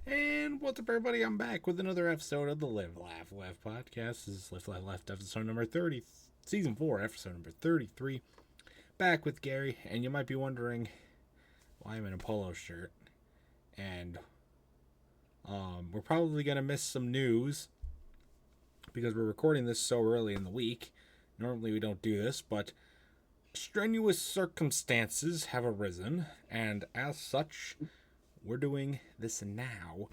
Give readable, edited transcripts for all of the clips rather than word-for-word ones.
And what's up, everybody? I'm back with another episode of the Live, Laugh, Laugh podcast. This is Live, Laugh, Laugh, episode number 30, season 4, episode number 33. Back with Garry, and you might be wondering why I'm in a polo shirt. And we're probably going to miss some news because we're recording this so early in the week. Normally we don't do this, but strenuous circumstances have arisen, and as such, we're doing this now,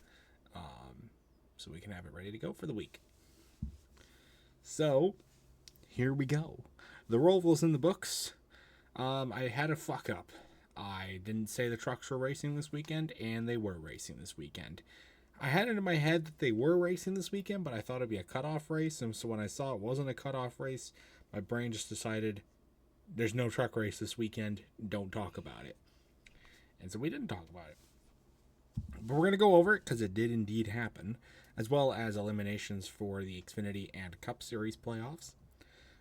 so we can have it ready to go for the week. So, here we go. The Roval's in the books. I had a fuck up. I didn't say the trucks were racing this weekend, and they were racing this weekend. I had it in my head that they were racing this weekend, but I thought it'd be a cutoff race, and so when I saw it wasn't a cutoff race, my brain just decided, there's no truck race this weekend, don't talk about it. And so we didn't talk about it. But we're going to go over it because it did indeed happen, as well as eliminations for the Xfinity and Cup Series playoffs.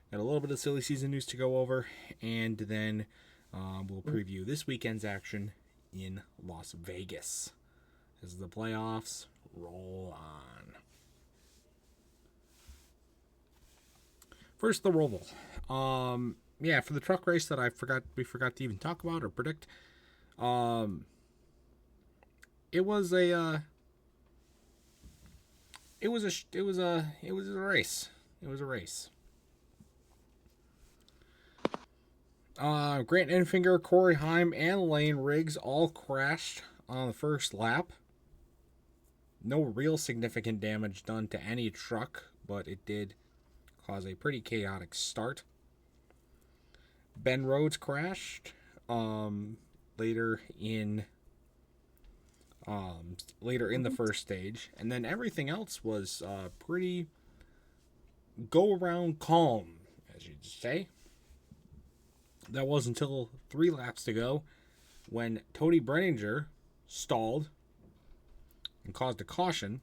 Got a little bit of silly season news to go over, and then we'll preview this weekend's action in Las Vegas as the playoffs roll on. First, the Roval. For the truck race that we forgot to even talk about or predict. It was a race. It was a race. Grant Enfinger, Corey Heim, and Lane Riggs all crashed on the first lap. No real significant damage done to any truck, but it did cause a pretty chaotic start. Ben Rhodes crashed later in the first stage, and then everything else was pretty go-around calm, as you'd say. That was until 3 laps to go when Tony Brenninger stalled and caused a caution.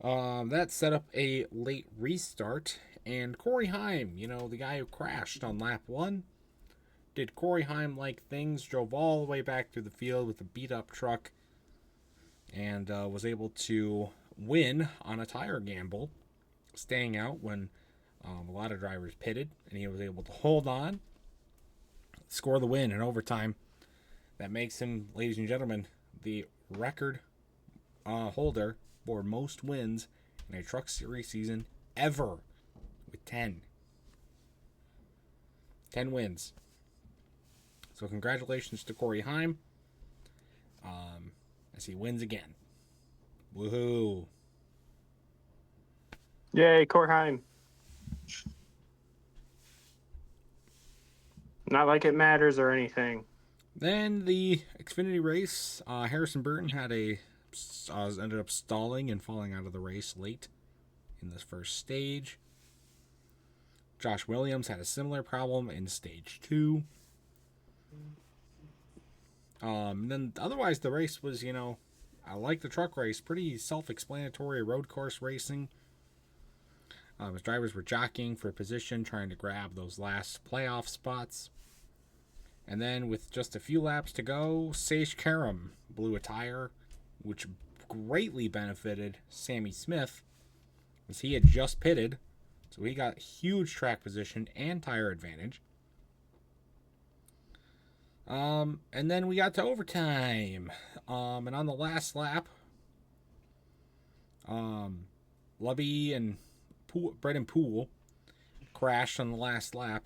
That set up a late restart, and Corey Heim, the guy who crashed on lap 1, did Corey Heim-like things, drove all the way back through the field with a beat-up truck, and was able to win on a tire gamble, staying out when a lot of drivers pitted, and he was able to hold on, score the win in overtime. That makes him, ladies and gentlemen, the record holder for most wins in a Truck Series season ever, with 10. 10 wins. So congratulations to Corey Heim as he wins again. Woohoo. Yay, Corey Heim. Not like it matters or anything. Then the Xfinity race, Harrison Burton ended up stalling and falling out of the race late in the first stage. Josh Williams had a similar problem in stage 2. Then otherwise the race was, I like the truck race, pretty self-explanatory road course racing. His drivers were jockeying for position, trying to grab those last playoff spots. And then with just a few laps to go, Sage Karam blew a tire, which greatly benefited Sammy Smith, as he had just pitted. So he got huge track position and tire advantage. And then we got to overtime. And on the last lap, Lubby and Brendan Poole crashed on the last lap,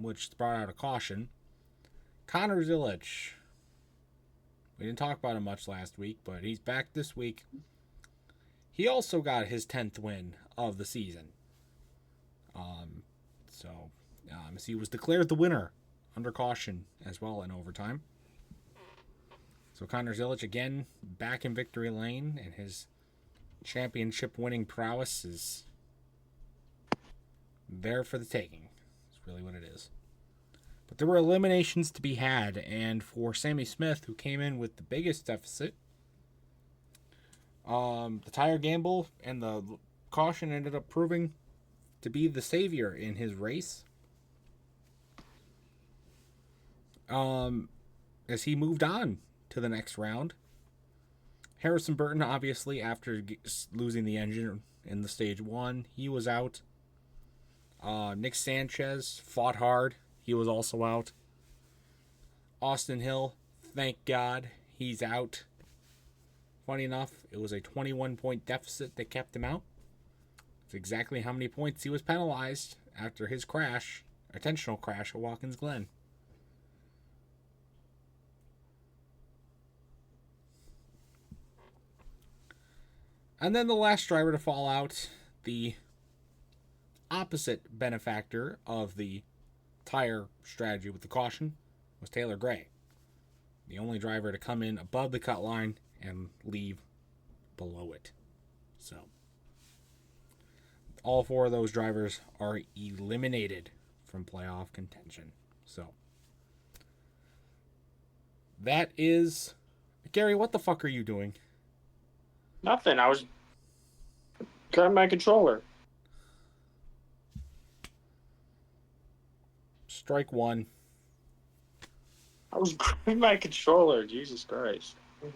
which brought out a caution. Connor Zilic, we didn't talk about him much last week, but he's back this week. He also got his 10th win of the season. So he was declared the winner under caution as well in overtime. So Connor Zilic again back in victory lane, and his championship winning prowess is there for the taking. That's really what it is. But there were eliminations to be had, and for Sammy Smith, who came in with the biggest deficit, the tire gamble and the caution ended up proving to be the savior in his race. As he moved on to the next round. Harrison Burton, obviously, after losing the engine in the stage 1, he was out. Nick Sanchez fought hard. He was also out. Austin Hill, thank God, he's out. Funny enough, it was a 21-point deficit that kept him out. It's exactly how many points he was penalized after his crash, intentional crash at Watkins Glen. And then the last driver to fall out, the opposite benefactor of the tire strategy with the caution, was Taylor Gray. The only driver to come in above the cut line and leave below it. So, all 4 of those drivers are eliminated from playoff contention. So, that is... Garry, what the fuck are you doing? Nothing. I was grabbing my controller. Strike 1. I was grabbing my controller. Jesus Christ. So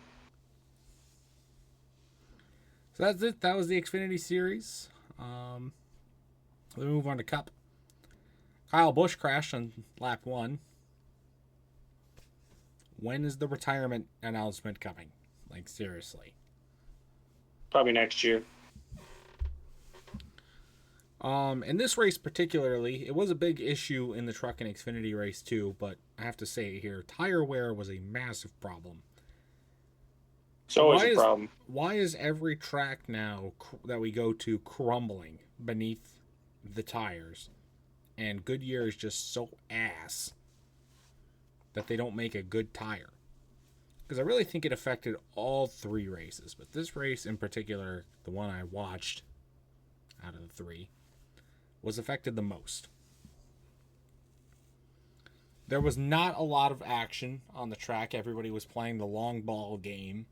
that's it. That was the Xfinity Series. We move on to Cup. Kyle Busch crashed on lap 1. When is the retirement announcement coming? Like, seriously. Probably next year. In this race particularly, it was a big issue in the Truck and Xfinity race too, but I have to say here, tire wear was a massive problem. It's always a problem. Why is every track now that we go to crumbling beneath the tires? And Goodyear is just so ass that they don't make a good tire. Because I really think it affected all 3 races. But this race in particular, the one I watched out of the 3, was affected the most. There was not a lot of action on the track. Everybody was playing the long ball game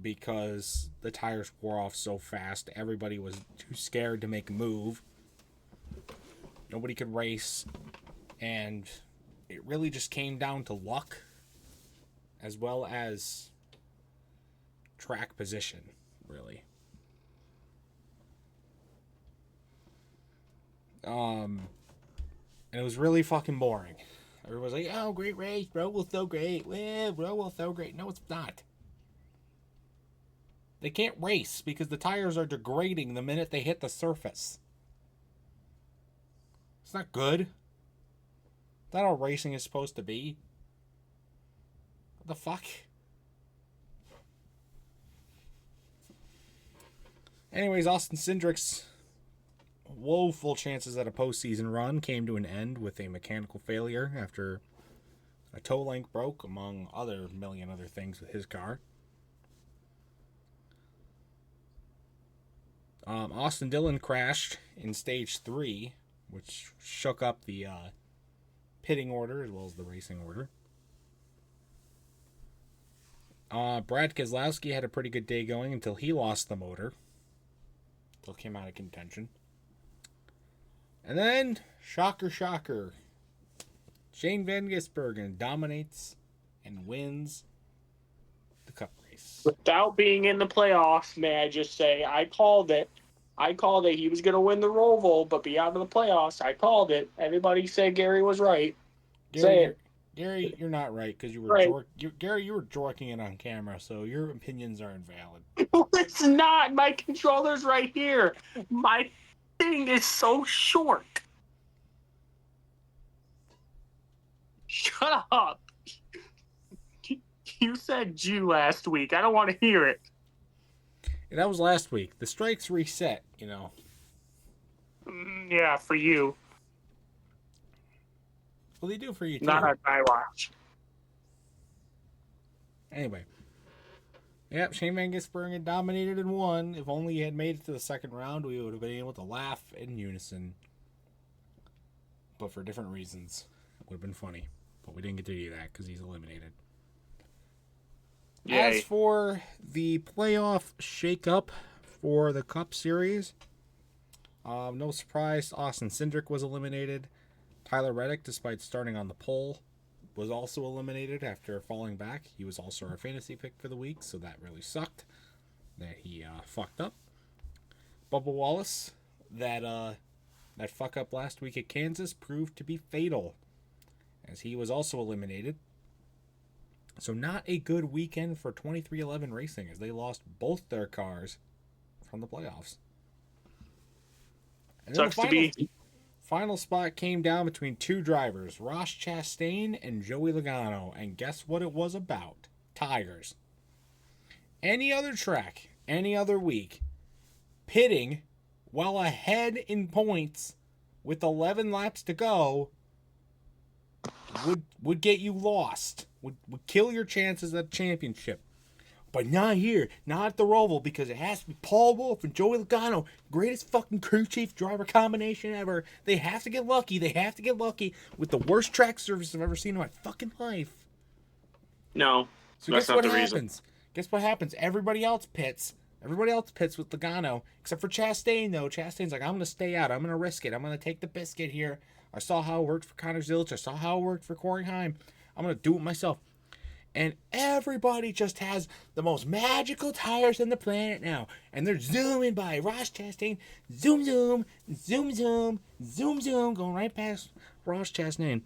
because the tires wore off so fast. Everybody was too scared to make a move. Nobody could race. And it really just came down to luck as well as track position, really. And it was really fucking boring. Everyone's like, oh, great race, Roval's so great. Yeah, Roval's so great. No, it's not. They can't race because the tires are degrading the minute they hit the surface. It's not good. Is that all racing is supposed to be? What the fuck? Anyways, Austin Cindric's woeful chances at a postseason run came to an end with a mechanical failure after a toe link broke, among other million other things with his car. Austin Dillon crashed in stage 3, which shook up the pitting order as well as the racing order. Brad Keselowski had a pretty good day going until he lost the motor. Until came out of contention. And then, shocker, Shane Van Gisbergen dominates and wins the Cup race. Without being in the playoffs, may I just say, I called it. He was going to win the Roval, but be out of the playoffs. I called it. Everybody said Garry was right. Garry, you're not right because you were right. Garry, you were jorking it on camera, so your opinions are invalid. It's not. My controller's right here. My thing is so short. Shut up. You said Jew last week. I don't want to hear it. Yeah, that was last week. The strikes reset, you know. Yeah, for you. Well, they do for you too. Not on my watch. Anyway. Yep, Shane Van Gisbergen dominated and won. If only he had made it to the second round, we would have been able to laugh in unison. But for different reasons. It would have been funny. But we didn't get to do that because he's eliminated. Yay. As for the playoff shakeup for the Cup Series, no surprise, Austin Cindric was eliminated. Tyler Reddick, despite starting on the pole, was also eliminated after falling back. He was also our fantasy pick for the week, so that really sucked that he fucked up. Bubba Wallace, that fuck up last week at Kansas proved to be fatal, as he was also eliminated. So not a good weekend for 2311 Racing, as they lost both their cars from the playoffs. And then the final spot came down between two drivers, Ross Chastain and Joey Logano. And guess what it was about? Tires. Any other track, any other week, pitting while ahead in points with 11 laps to go would get you lost. Would kill your chances at a championship. But not here. Not at the Roval, because it has to be Paul Wolfe and Joey Logano. Greatest fucking crew chief driver combination ever. They have to get lucky. They have to get lucky with the worst track surface I've ever seen in my fucking life. No. So guess what happens? Guess what happens? Everybody else pits. Everybody else pits with Logano. Except for Chastain, though. Chastain's like, I'm going to stay out. I'm going to risk it. I'm going to take the biscuit here. I saw how it worked for Connor Zilic. I saw how it worked for Corey Heim. I'm going to do it myself. And everybody just has the most magical tires on the planet now. And they're zooming by. Ross Chastain, zoom, zoom, zoom, zoom, zoom, zoom, going right past Ross Chastain.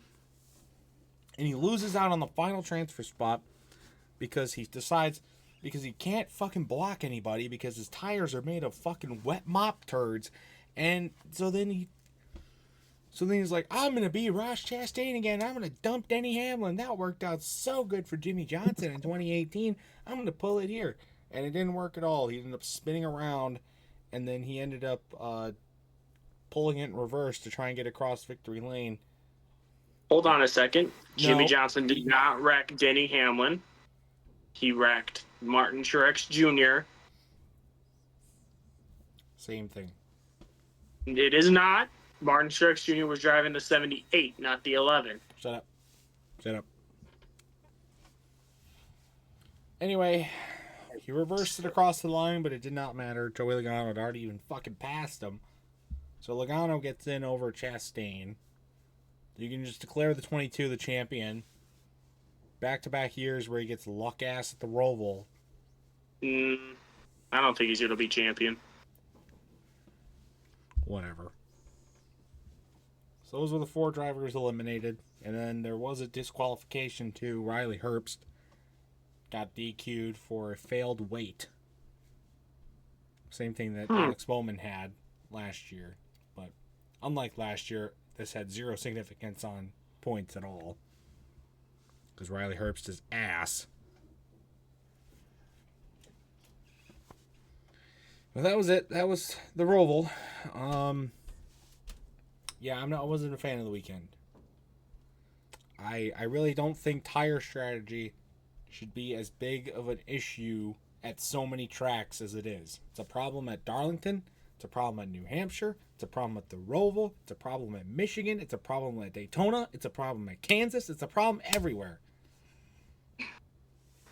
And he loses out on the final transfer spot because he decides, because he can't fucking block anybody because his tires are made of fucking wet mop turds. And so then he's like, I'm going to be Ross Chastain again. I'm going to dump Denny Hamlin. That worked out so good for Jimmy Johnson in 2018. I'm going to pull it here. And it didn't work at all. He ended up spinning around, and then he ended up pulling it in reverse to try and get across victory lane. Hold on a second. Jimmy Johnson did not wreck Denny Hamlin. He wrecked Martin Truex Jr. Same thing. It is not. Martin Truex Jr. was driving the 78, not the 11. Shut up. Anyway, he reversed it across the line, but it did not matter. Joey Logano had already even fucking passed him. So Logano gets in over Chastain. You can just declare the 22 the champion. Back-to-back years where he gets luck ass at the Roval. I don't think he's going to be champion. Whatever. So those were the four drivers eliminated. And then there was a disqualification too. Riley Herbst got DQ'd for a failed wait. Same thing that Alex Bowman had last year. But unlike last year, this had zero significance on points at all. Because Riley Herbst is ass. Well, that was it. That was the Roval. Yeah, I wasn't a fan of the weekend. I really don't think tire strategy should be as big of an issue at so many tracks as it is. It's a problem at Darlington. It's a problem at New Hampshire. It's a problem at the Roval. It's a problem at Michigan. It's a problem at Daytona. It's a problem at Kansas. It's a problem everywhere.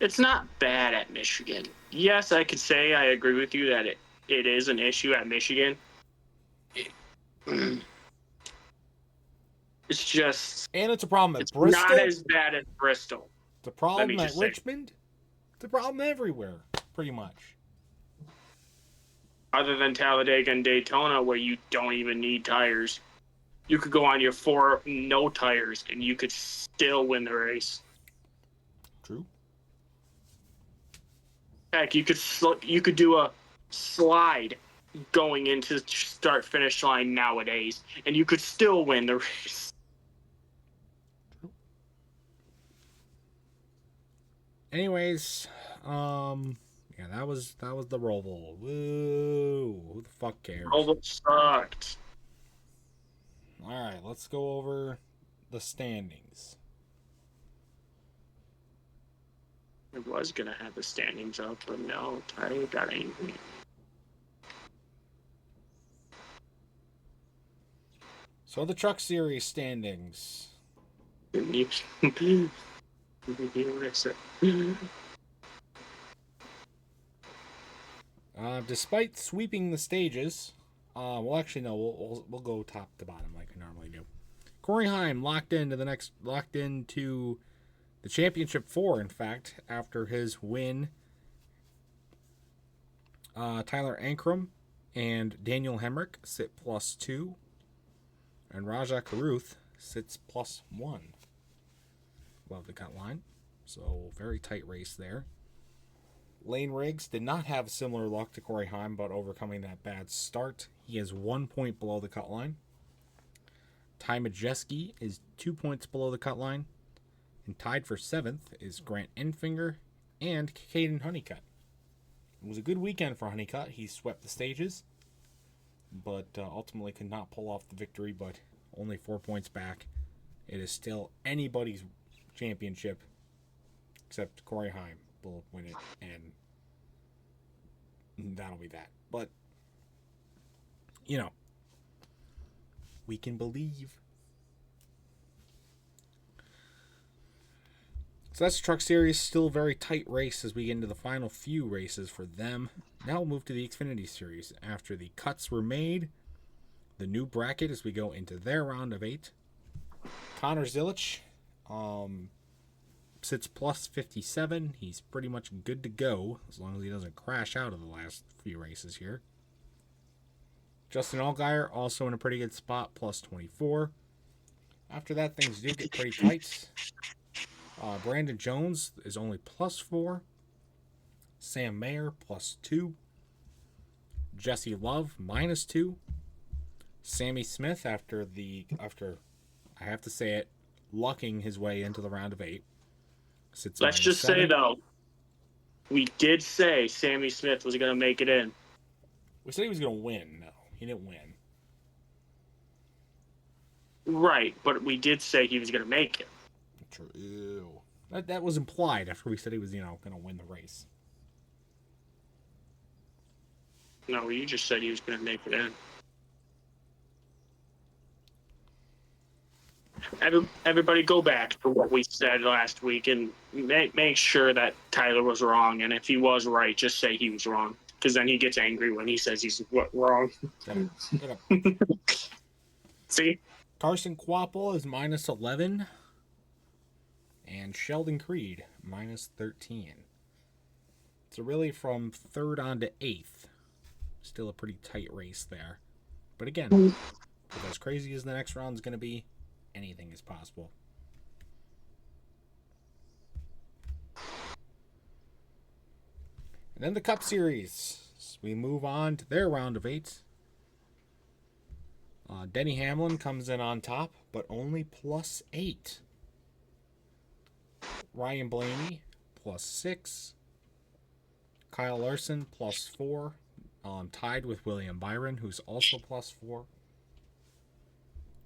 It's not bad at Michigan. Yes, I could say I agree with you that it is an issue at Michigan. It's just... And it's a problem at Bristol. It's not as bad as Bristol. It's a problem at Richmond. It's a problem everywhere, pretty much. Other than Talladega and Daytona, where you don't even need tires. You could go on your 4 no tires, and you could still win the race. True. Heck, you could do a slide going into start-finish line nowadays, and you could still win the race. Anyways, yeah, that was the Roval. Woo! Who the fuck cares? Roval sucked. All right, let's go over the standings. I was gonna have the standings up, but no, Tyler got angry. So the Truck Series standings. Despite sweeping the stages, well, actually no, we'll go top to bottom like we normally do. Corey Heim locked into the championship 4, in fact, after his win. Tyler Ankrum and Daniel Hemrick sit +2. And Raja Karuth sits +1 above the cut line. So, very tight race there. Lane Riggs did not have similar luck to Corey Heim, but overcoming that bad start. He is 1 point below the cut line. Ty Majeski is 2 points below the cut line. And tied for 7th is Grant Enfinger and Caden Honeycutt. It was a good weekend for Honeycutt. He swept the stages, but ultimately could not pull off the victory, but only 4 points back. It is still anybody's championship, except Corey Heim will win it, and that'll be that. But, you know, we can believe. So that's the Truck Series. Still a very tight race as we get into the final few races for them. Now we'll move to the Xfinity Series. After the cuts were made, the new bracket as we go into their round of 8. Connor Zilich sits +57. He's pretty much good to go as long as he doesn't crash out of the last few races here. Justin Allgaier also in a pretty good spot, +24. After that, things do get pretty tight. Brandon Jones is only +4. Sam Mayer +2. Jesse Love -2. Sammy Smith after I have to say it, lucking his way into the round of 8. Let's just say though, we did say Sammy Smith was going to make it in. We said he was going to win. No, he didn't win. Right, but we did say he was going to make it. True. That was implied after we said he was, going to win the race. No, you just said he was going to make it in. Everybody go back to what we said last week and make sure that Tyler was wrong. And if he was right, just say he was wrong. Because then he gets angry when he says he's wrong. Get up. See? Carson Kvapil is -11. And Sheldon Creed, -13. So really from 3rd on to 8th, still a pretty tight race there. But again, with as crazy as the next round is going to be, anything is possible. And then the Cup Series. So we move on to their round of 8. Denny Hamlin comes in on top, but only +8. Ryan Blaney +6. Kyle Larson +4. Tied with William Byron, who's also +4.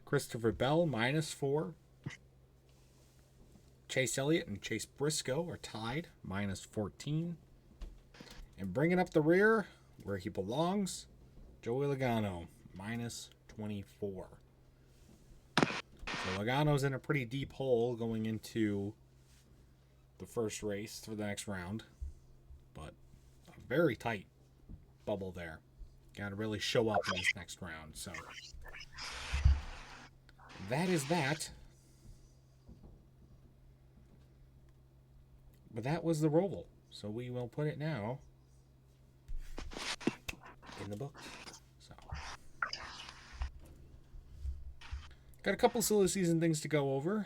Christopher Bell -4. Chase Elliott and Chase Briscoe are tied, -14. And bringing up the rear, where he belongs, Joey Logano, -24. So Logano's in a pretty deep hole going into the first race for the next round. But a very tight bubble there. Got to really show up in this next round. So that is that. But that was the Roval. So we will put it now in the book. So got a couple silly season things to go over.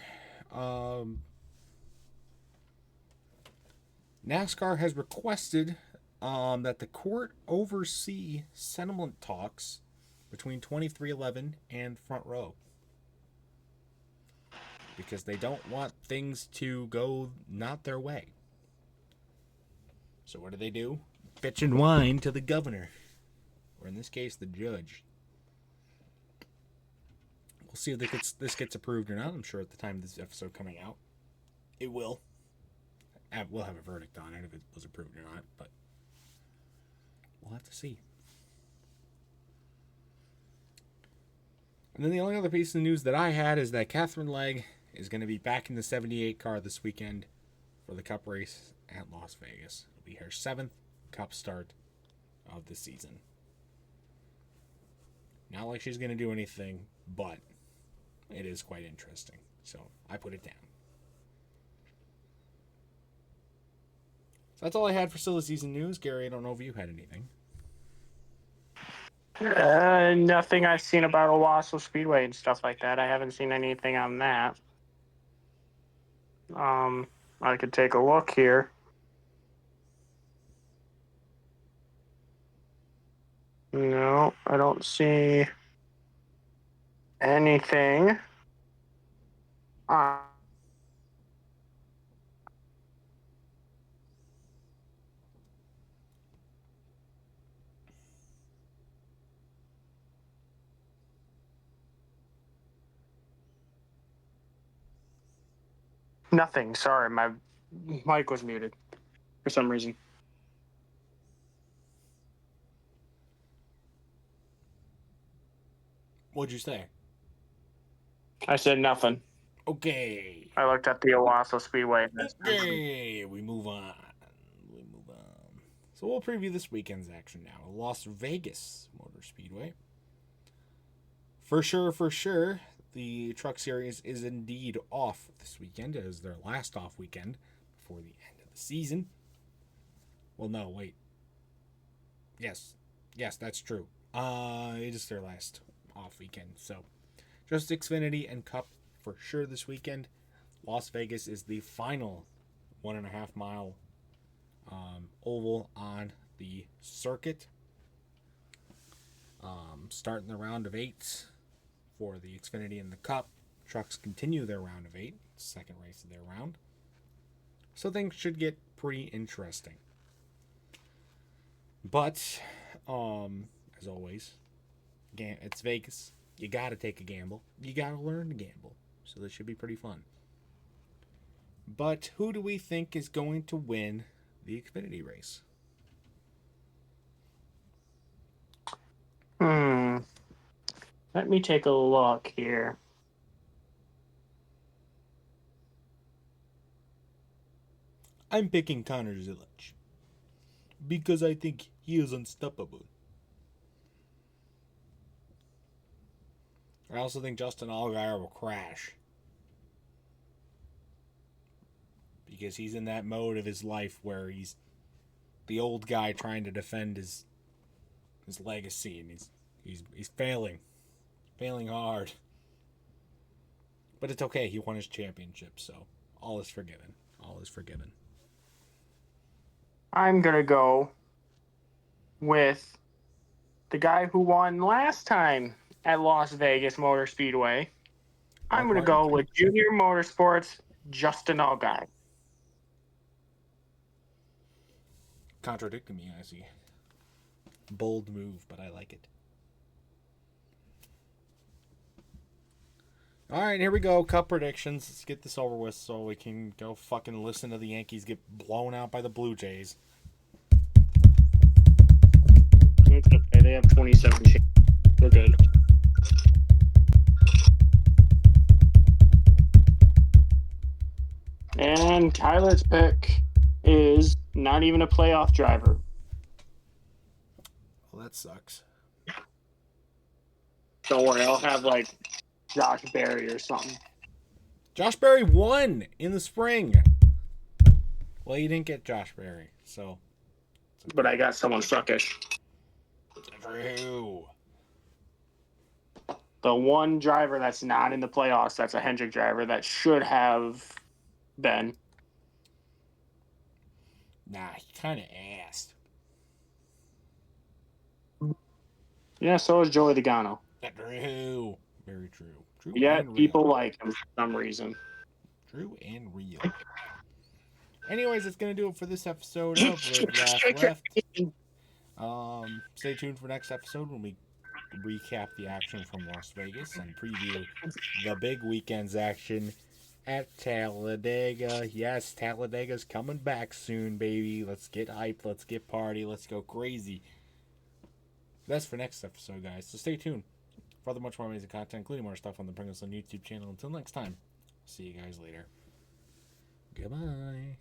NASCAR has requested that the court oversee settlement talks between 2311 and Front Row, because they don't want things to go not their way. So what do? Bitch and whine to the governor, or in this case, the judge. We'll see if this gets approved or not. I'm sure at the time of this episode coming out, it will. We'll have a verdict on it if it was approved or not, but we'll have to see. And then the only other piece of news that I had is that Catherine Legg is going to be back in the 78 car this weekend for the Cup race at Las Vegas. It'll be her 7th Cup start of the season. Not like she's going to do anything, but it is quite interesting. So I put it down. So that's all I had for silly season news. Gary, I don't know if you had anything. Nothing I've seen about Owasso Speedway and stuff like that. I haven't seen anything on that. I could take a look here. No, I don't see anything. Nothing. Sorry, my mic was muted for some reason. What'd you say? I said nothing. Okay. I looked at the Owasso Speedway. Okay, we move on. So we'll preview this weekend's action now. Las Vegas Motor Speedway. For sure, the Truck Series is indeed off this weekend. It is their last off weekend before the end of the season. Well, no, wait. Yes, that's true. It is their last off weekend. So, just Xfinity and Cup for sure this weekend. Las Vegas is the final 1.5 mile oval on the circuit. Starting the round of 8 for the Xfinity and the Cup. Trucks continue their round of 8, second race of their round. So things should get pretty interesting. But, as always, it's Vegas. You gotta take a gamble. You gotta learn to gamble. So this should be pretty fun. But who do we think is going to win the Xfinity race? Let me take a look here. I'm picking Connor Zilic because I think he is unstoppable. I also think Justin Allgaier will crash because he's in that mode of his life where he's the old guy trying to defend his legacy, and he's failing hard. But it's okay. He won his championship, so all is forgiven. I'm going to go with the guy who won last time at Las Vegas Motor Speedway. I'm going to go with Junior Motorsports, Justin Allgaier. Contradicting me, I see. Bold move, but I like it. All right, here we go. Cup predictions. Let's get this over with so we can go fucking listen to the Yankees get blown out by the Blue Jays. It's okay. They have 27 chances. They're good. And Tyler's pick is not even a playoff driver. Well, that sucks. Don't worry, I'll have like Josh Berry or something. Josh Berry won in the spring. Well, you didn't get Josh Berry, so. Okay. But I got someone suckish. True. The one driver that's not in the playoffs, that's a Hendrick driver that should have been. Nah, he kind of asked. Yeah, so is Joey Logano. True. Very true. True. Yeah, people like him for some reason. True and real. Anyways, that's going to do it for this episode of Live Laugh Left. Stay tuned for next episode when we recap the action from Las Vegas and preview the big weekend's action at Talladega. Yes, Talladega's coming back soon, baby. Let's get hyped. Let's get party. Let's go crazy. That's for next episode, guys. So stay tuned for other much more amazing content, including more stuff on the Pringleson YouTube channel. Until next time, see you guys later. Goodbye.